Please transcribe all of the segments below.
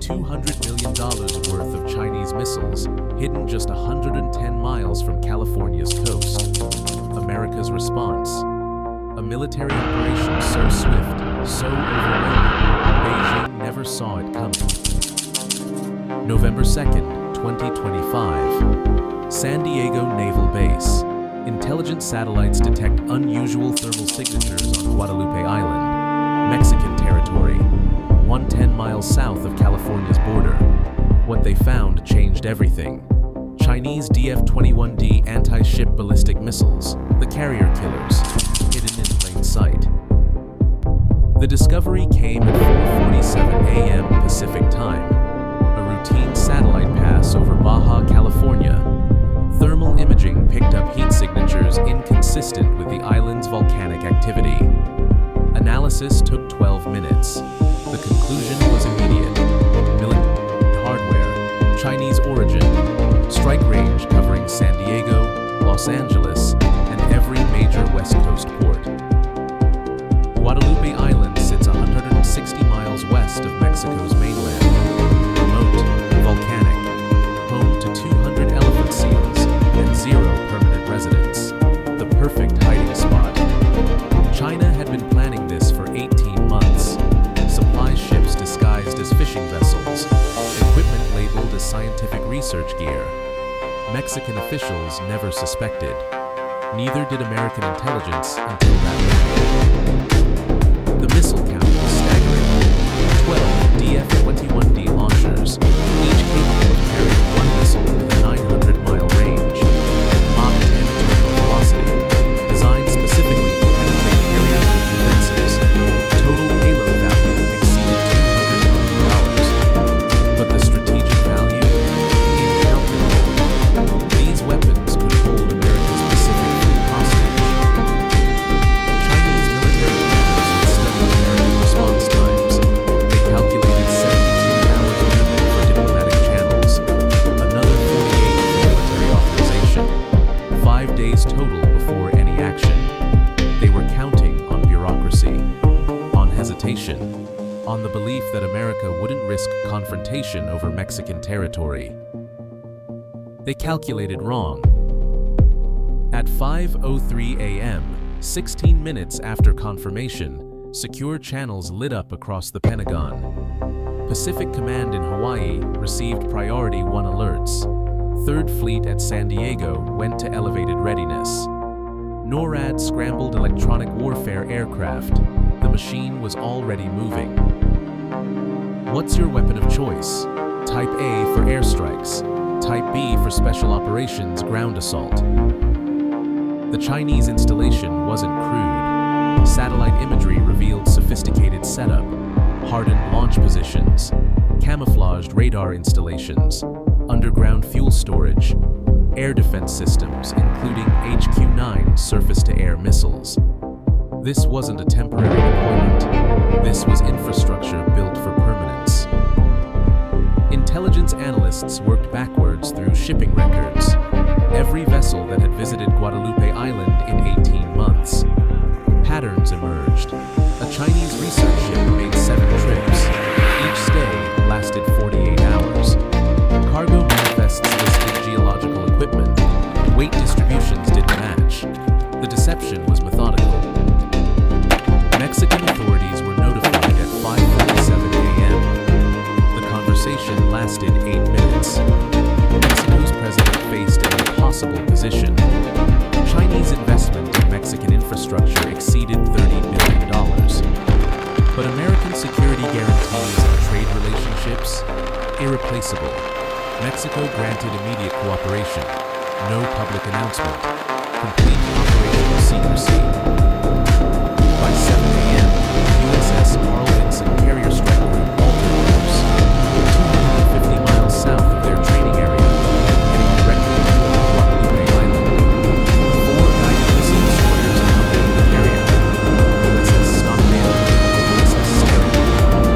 $200 million worth of Chinese missiles hidden just 110 miles from California's coast. America's response: a military operation so swift, so overwhelming, Beijing never saw it coming. November 2nd, 2025. San Diego Naval Base. Intelligence satellites detect unusual thermal signatures on Guadalupe Island, Mexican territory, 110 miles south of California's border. What they found changed everything. Chinese DF-21D anti-ship ballistic missiles, the carrier killers, hidden in plain sight. The discovery came at 4:47 a.m. Pacific Time, a routine satellite pass over Baja California. Thermal imaging picked up heat signatures inconsistent with the island's volcanic activity. Analysis took 12 minutes. The conclusion was immediate. Military hardware, Chinese origin, strike range covering San Diego, Los Angeles, and every major West Coast port. Guadalupe Island sits 160 miles west of Mexico's mainland. Remote, volcanic, home to 200 elephant seals and 0 permanent residents. The perfect hiding spot. China had been planning this for 18 months. Supply ships disguised as fishing vessels, equipment labeled as scientific research gear. Mexican officials never suspected. Neither did American intelligence until that moment. The missile count was staggering. 12 DF-21D launchers, each capable of carrying one missile with a 900-mile range. Mach 10 terminal velocity, designed specifically to penetrate carrier-proof defenses. Total payload value exceeded $200 million. But the strategic value? Incalculable. These weapons could hold America's Pacific Fleet hostage. Chinese military planners had studied American response times. They calculated 72 hours minimum for diplomatic channels, another 48 for military authorization, 5 days total before any action. They were counting on bureaucracy, on hesitation, on the belief that America wouldn't risk confrontation over Mexican territory. They calculated wrong. At 5:03 a.m., 16 minutes after confirmation, secure channels lit up across the Pentagon. Pacific Command in Hawaii received Priority 1 alerts. 3rd Fleet at San Diego went to elevated readiness. NORAD scrambled electronic warfare aircraft. The machine was already moving. What's your weapon of choice? Type A for airstrikes. Type B for special operations ground assault. The Chinese installation wasn't crude. Satellite imagery revealed sophisticated setup, hardened launch positions, camouflaged radar installations, underground fuel storage, air defense systems including HQ-9 surface-to-air missiles. This wasn't a temporary deployment. This was infrastructure built for permanence. Intelligence analysts worked backwards through shipping records. Every vessel that had visited Guadalupe Island in 18 months. Patterns emerged. A Chinese research ship made 7 trips. Each stay lasted 48 hours. Cargo manifests listed geological equipment. Weight distributions didn't match. The deception was methodical. Mexican authorities were notified at 5:47 a.m. The conversation lasted 8 minutes. Mexico's president faced an impossible position. Chinese investment in Mexican infrastructure exceeded $30 billion. But American security guarantees and trade relationships? Irreplaceable. Mexico granted immediate cooperation. No public announcement. Complete operational secrecy. By 7 a.m., USS Carl Vinson carrier strike group altered course, 250 miles south of their training area, heading directly toward Guadalupe Island. 4 guided missile destroyers accompanied the carrier: USS Stockdale, USS Sterling,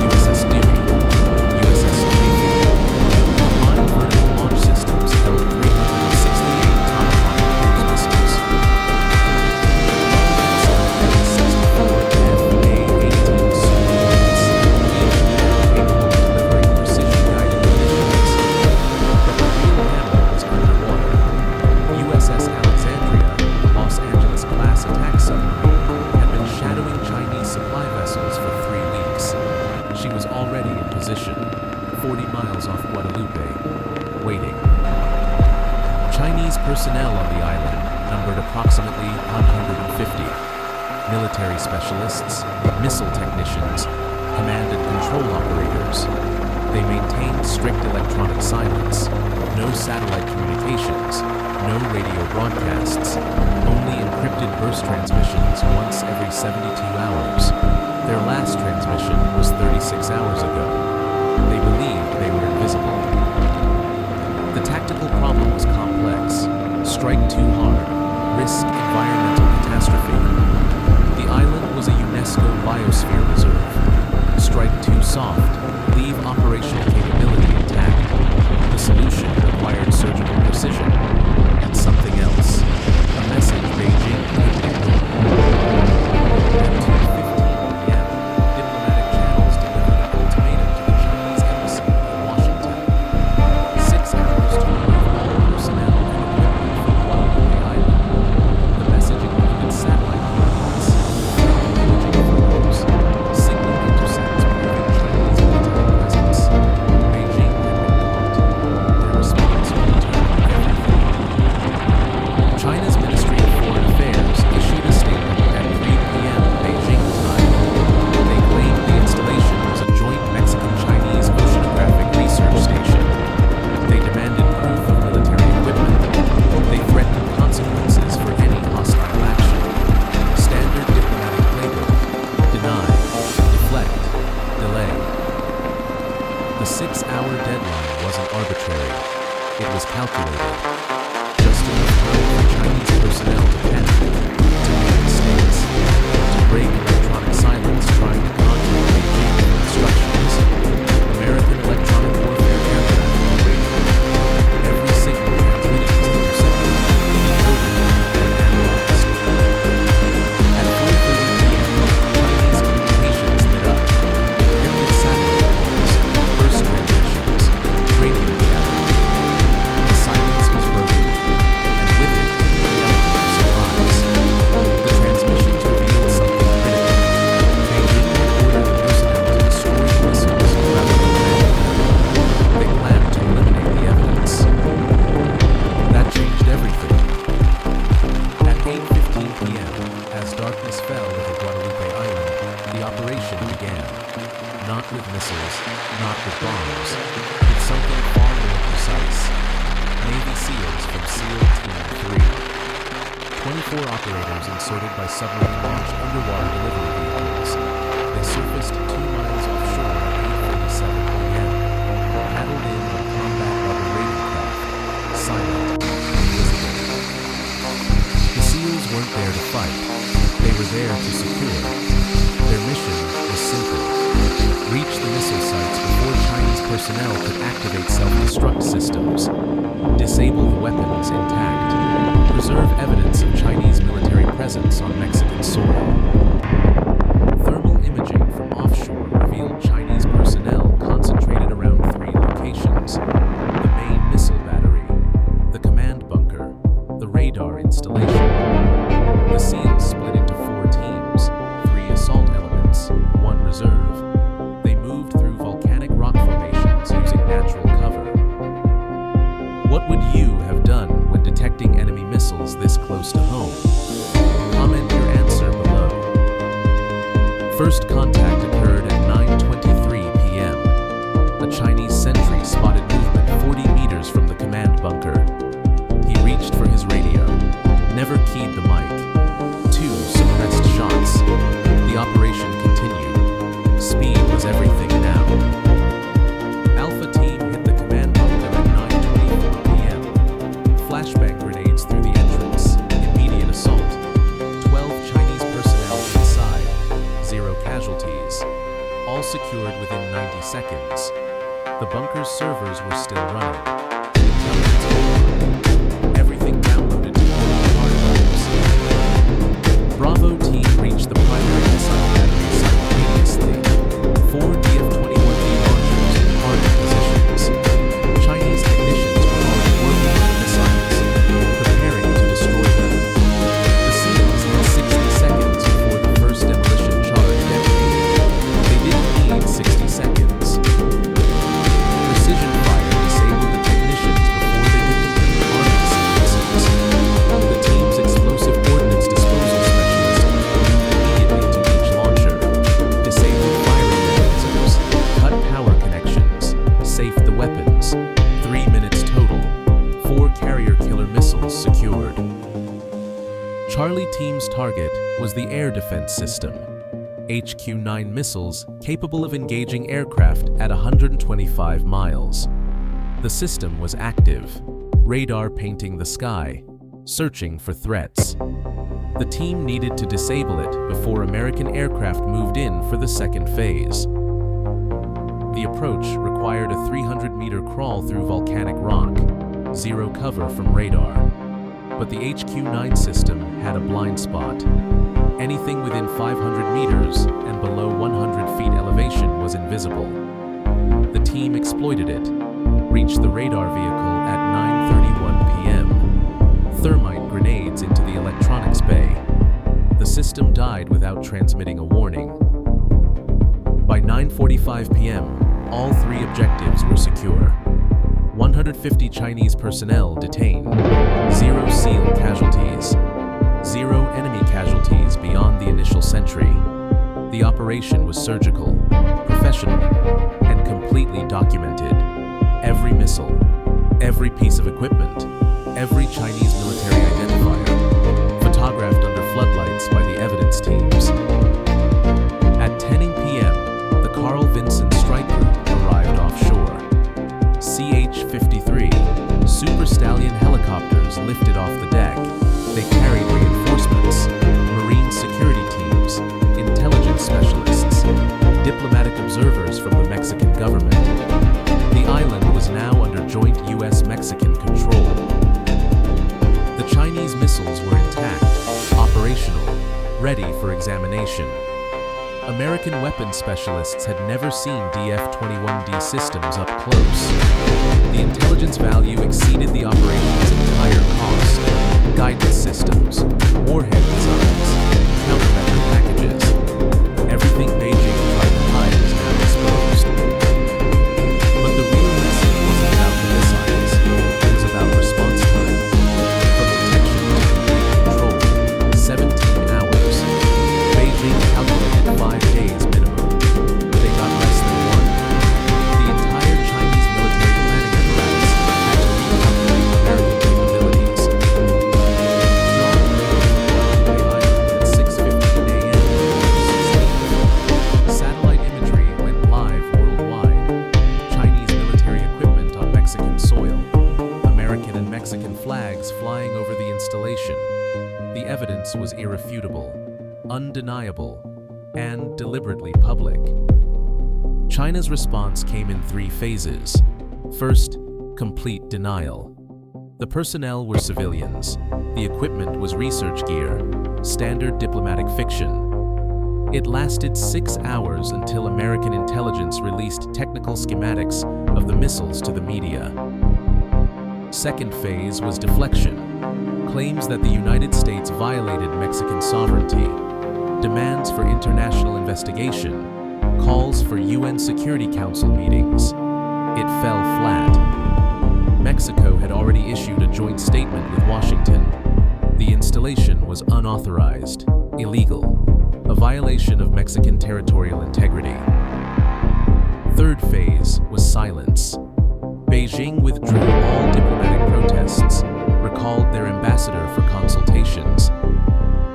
USS Leary, USS Mayfield. Combined vertical launch systems held 368 Tomahawk cruise missiles. 40 miles off Guadalupe, waiting. Chinese personnel on the island numbered approximately 150. Military specialists, missile technicians, command and control operators. They maintained strict electronic silence, no satellite communications, no radio broadcasts, only encrypted burst transmissions once every 72 hours. Their last transmission was 36 hours ago. They believed they were invisible. The tactical problem was complex. Strike too hard, risk environmental catastrophe. The island was a UNESCO biosphere reserve. Strike too soft, leave operational capability intact. The solution required surgical precision and something else. A message Beijing couldn't ignore. At 2:15 p.m., diplomatic channels delivered an ultimatum to the Chinese embassy in Washington. 6 hours to remove all personnel and equipment from Guadalupe Island. The message included satellite coordinates, imaging photos, signal intercepts proving Chinese military presence. Beijing had been caught. Their response returned everything. China's Ministry of Foreign Affairs issued a statement at 3 p.m. Beijing time. They claimed the installation was a joint Mexican-Chinese oceanographic research station. They demanded proof of military equipment. They threatened consequences for any hostile action. Standard diplomatic playbook: deny, deflect, delay. The 6-hour deadline wasn't arbitrary. It was calculated. Just enough time for Chinese personnel to panic, to make mistakes, to break electronic silence trying to contact Beijing for instructions. American electronic warfare aircraft were waiting. Every signal transmitted was intercepted, decoded, and analyzed. At 4:30 p.m., Chinese communications lit up. Encrypted satellite calls, burst transmissions, radio chatter. The silence was broken, and with it, the element of surprise. The transmissions revealed something critical. Beijing had ordered the personnel to destroy the missiles rather than abandon them. They planned to eliminate the evidence. That changed everything. At 8:15 p.m., as darkness fell over Guadalupe Island, the operation began. Not with missiles, not with bombs, with something far more precise. Navy SEALs from SEAL Team 3. 24 operators inserted by submarine-launched underwater delivery vehicles. They surfaced 2 miles offshore at 8:37 p.m. Paddled in on combat rubber raiding craft, silent and invisible. The SEALs weren't there to fight. They were there to secure. Their mission was simple: reach the missile sites before Chinese personnel could activate self-destruct systems, disable the weapons intact, preserve evidence of Chinese military presence on Mexican soil. Thermal imaging from offshore revealed Chinese personnel concentrated around 3 locations: the main missile battery, the command bunker, the radar installation. The SEALs split into 4 teams, 3 assault elements, 1 reserve. They moved through volcanic rock formations using natural cover. What would you have done when detecting enemy missiles this close to home? Comment your answer below. First contact occurred at 9:23 p.m. A Chinese sentry spotted movement 40 meters from the command bunker. He reached for his radio, never keyed the mic. 2 suppressed shots. The operation continued. Speed was everything now. Alpha team hit the command bunker at 9:24 p.m. Flashbang grenades through the entrance. Immediate assault. 12 Chinese personnel inside. 0 casualties. All secured within 90 seconds. The bunker's servers were still running. Intelligence overload. Everything downloaded to global hard drives. Bravo team reached the primary missile battery simultaneously. 4 DF-21D launchers in target positions. Chinese technicians were already working on the missiles, preparing to destroy them. The SEALs had 60 seconds before the first demolition charge detonated. They didn't need 60 seconds. team's target was the air defense system, HQ-9 missiles capable of engaging aircraft at 125 miles. The system was active, radar painting the sky, searching for threats. The team needed to disable it before American aircraft moved in for the second phase. The approach required a 300-meter crawl through volcanic rock, zero cover from radar. But the HQ-9 system had a blind spot. Anything within 500 meters and below 100 feet elevation was invisible. The team exploited it, reached the radar vehicle at 9:31 p.m. Thermite grenades into the electronics bay. The system died without transmitting a warning. By 9:45 p.m., all three objectives were secure. 150 Chinese personnel detained, 0 SEAL casualties, 0 enemy casualties beyond the initial sentry. The operation was surgical, professional, and completely documented. Every missile, every piece of equipment, every Chinese military identifier, photographed under floodlights by the evidence teams. At 10 p.m., the Carl Vinson strike group arrived offshore. CH-53 Super Stallion helicopters lifted off the deck. They carried reinforcements, marine security teams, intelligence specialists, diplomatic observers from the Mexican government. The island was now under joint U.S.-Mexican control. The Chinese missiles were intact, operational, ready for examination. American weapons specialists had never seen DF-21D systems up close. The intelligence value exceeded the operation's entire cost. Guidance systems, warhead designs, countermeasure packages. Everything Beijing tried to hide is now exposed. But the real message wasn't about the missiles. It was about response time. From detection to control, 17 hours. Beijing calculated 5 days minimum. They got less than 1. The entire Chinese military planning apparatus had to recalculate American capabilities. Guadalupe Island at 6:15 a.m. Satellite imagery went live worldwide. Chinese military equipment on Mexican soil. American and Mexican flags flying over the installation. The evidence was irrefutable, undeniable, and deliberately public. China's response came in 3 phases. First, complete denial. The personnel were civilians. The equipment was research gear, standard diplomatic fiction. It lasted 6 hours until American intelligence released technical schematics of the missiles to the media. Second phase was deflection. Claims that the United States violated Mexican sovereignty, demands for international investigation, calls for UN Security Council meetings. It fell flat. Mexico had already issued a joint statement with Washington. The installation was unauthorized, illegal, a violation of Mexican territorial integrity. Third phase was silence. Beijing withdrew all diplomatic protests, recalled their ambassador for consultations.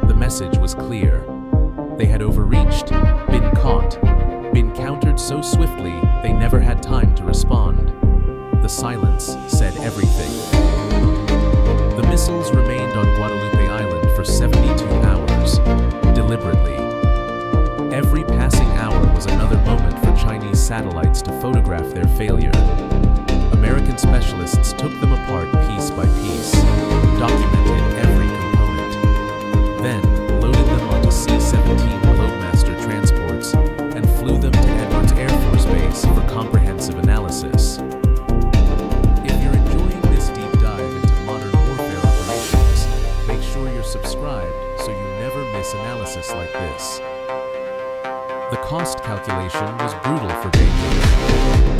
The message was clear. They had overreached, been caught, been countered so swiftly they never had time to respond. The silence said everything. The missiles remained on Guadalupe Island for 72 hours, deliberately. Every passing hour was another moment for Chinese satellites to photograph their failure. American specialists took them apart piece by piece, documented every component, then loaded them onto C-17 Loadmaster transports and flew them to Edwards Air Force Base for comprehensive analysis. If you're enjoying this deep dive into modern warfare operations, make sure you're subscribed so you never miss analysis like this. The cost calculation was brutal for Beijing.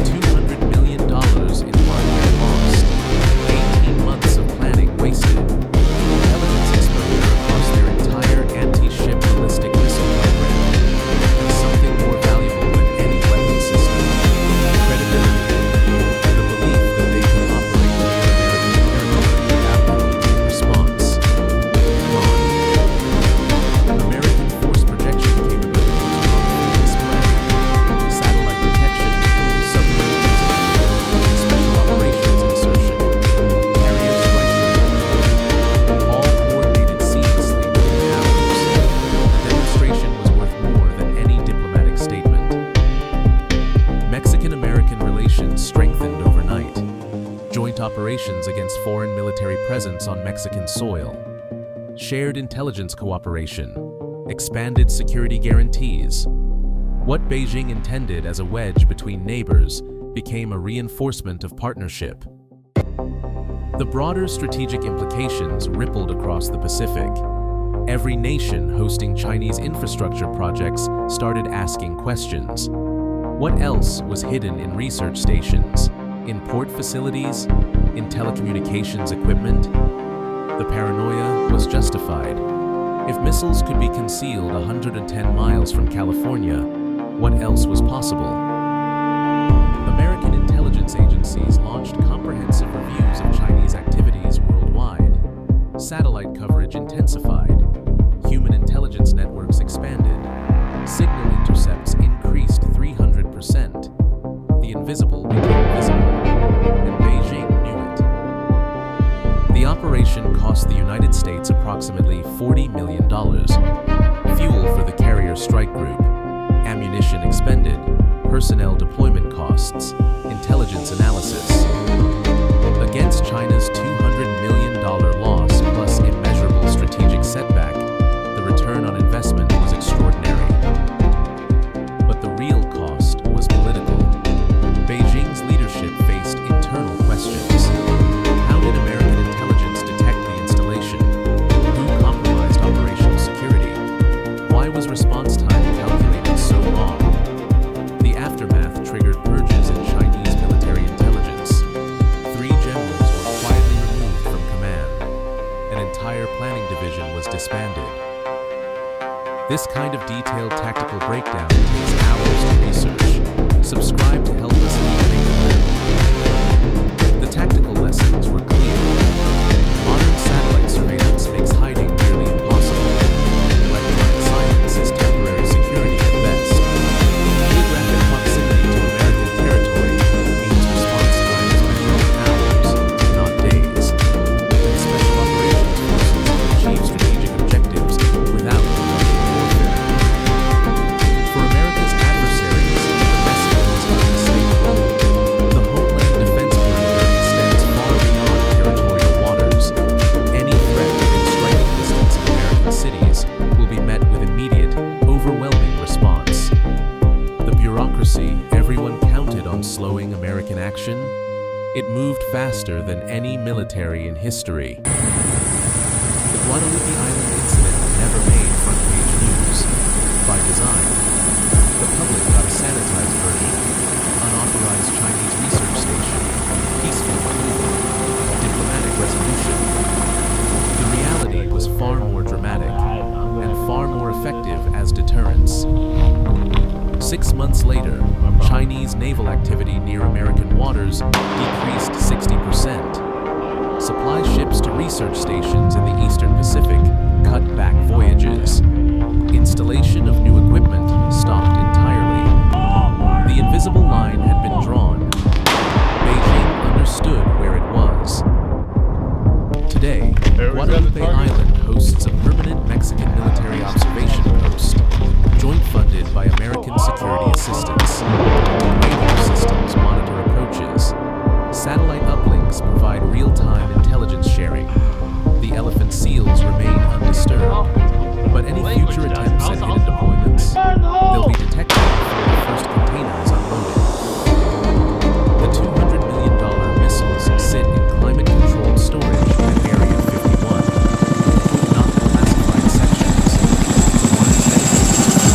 $200 million in hardware lost, 18 months of planning wasted. operations against foreign military presence on Mexican soil, shared intelligence cooperation, expanded security guarantees. What Beijing intended as a wedge between neighbors became a reinforcement of partnership. The broader strategic implications rippled across the Pacific. Every nation hosting Chinese infrastructure projects started asking questions. What else was hidden in research stations, in port facilities, in telecommunications equipment? The paranoia was justified. If missiles could be concealed 110 miles from California, what else was possible? American intelligence agencies launched comprehensive reviews of Chinese activities worldwide. Satellite coverage intensified. Human intelligence networks expanded. Signal intercepts increased 300%. The invisible became visible, and Beijing knew it. The operation cost the United States approximately $40 million. Fuel for the carrier strike group, ammunition expended, personnel deployment costs, intelligence analysis. Against China's $200 million loss plus immeasurable strategic setback, the return on investment was extraordinary. But the real cost was political. Beijing's leadership faced internal questions. How did American intelligence detect the installation? Who compromised operational security? Why was response time calculated so long? The aftermath triggered purges in Chinese military intelligence. 3 generals were quietly removed from command. An entire planning division was disbanded. This kind of detailed tactical breakdown takes hours to research. Subscribe to help us eliminate them. The tactical lessons were clear. Modern satellite surveillance makes hiding nearly impossible. Electronic silence is temporary security at best. Geographic proximity to American territory means response time is measured in hours, not days. Special operations forces achieve strategic objectives without warfare. For America's adversaries, the message is unmistakable. The homeland defense perimeter extends far beyond territorial waters. Any threat within striking distance of American cities will be met with immediate, overwhelming response. The bureaucracy everyone counted on slowing American action? It moved faster than any military in history. The Guadalupe Island incident never made front-page news. By design, the public got a sanitized version. Unauthorized Chinese research station, peaceful maneuver, diplomatic resolution. The reality was far more dramatic and far more effective as deterrence. 6 months later, Chinese naval activity near American waters decreased 60%. Supply ships to research stations in the Eastern Pacific cut back voyages. Installation of new equipment stopped entirely. The invisible line had been drawn. Beijing understood where it was. Today, Guadalupe Island hosts a permanent Mexican military observation post, joint-funded by American security assistance. Radar systems monitor approaches. Satellite uplinks provide real-time intelligence sharing. The elephant seals remain undisturbed. But any future attempts at hidden deployments, they'll be detected before the first container is unloaded. The $200 million missiles sit in climate-controlled storage at Area 51, not the classified sections, the ones dedicated to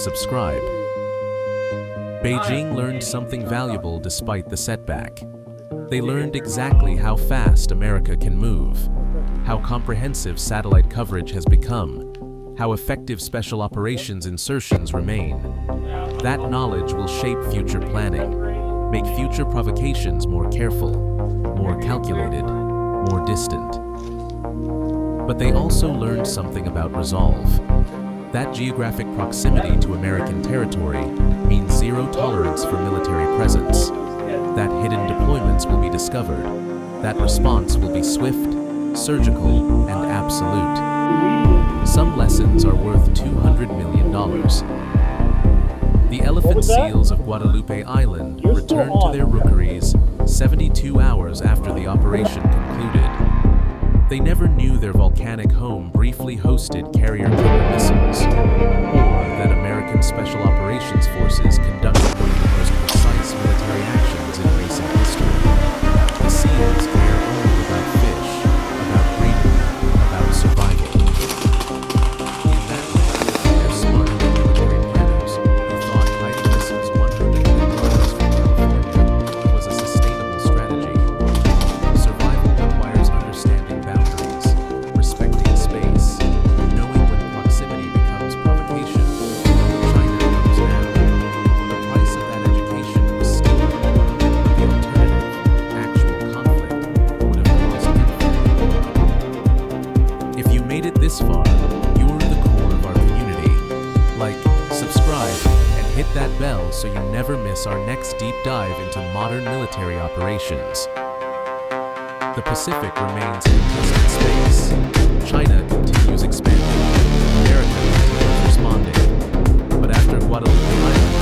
subscribe. Beijing learned something valuable despite the setback. They learned exactly how fast America can move, how comprehensive satellite coverage has become, how effective special operations insertions remain. That knowledge will shape future planning, make future provocations more careful, more calculated, more distant. But they also learned something about resolve. That geographic proximity to American territory means zero tolerance for military presence. That hidden deployments will be discovered. That response will be swift, surgical, and absolute. Some lessons are worth $200 million. The elephant seals of Guadalupe Island returned to their rookeries 72 hours after the operation concluded. They never knew their volcanic home briefly hosted carrier-killer missiles, or that American Special Operations Forces conducted one of the most precise military actions in recent history. The seals care only about fish, about breeding, about survival. In that way, they're smarter than military planners who thought hiding missiles 100 kilometers from California was a sustainable strategy. Survival requires understanding boundaries, respecting space, knowing when proximity becomes provocation. China knows now. The price of that education was still the alternative, actual conflict, would have caused infinite. If you made it this far, you're the core of our community. Like, subscribe, and hit that bell so you never miss our next deep dive into modern military operations. The Pacific remains contested space. China continues expanding. America continues responding. But after Guadalupe Island,